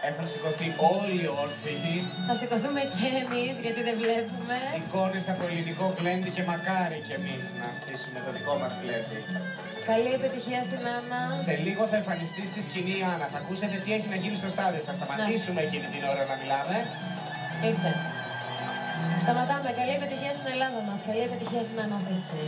Έχουν σηκωθεί όλοι οι όρθιοι. Θα σηκωθούμε και εμείς, γιατί δεν βλέπουμε. Εικόνες από ελληνικό γλέντι και μακάρι κι εμείς να στήσουμε το δικό μας γλέντι. Καλή επιτυχία στην Άννα. Σε λίγο θα εμφανιστεί στη σκηνή η Άννα. Θα ακούσετε τι έχει να γίνει στο στάδιο. Θα σταματήσουμε εκείνη την ώρα να μιλάμε. Ήρθε. Σταματάμε. Καλή επιτυχία στην Ελλάδα μας. Καλή επιτυχία στην ανάθεση.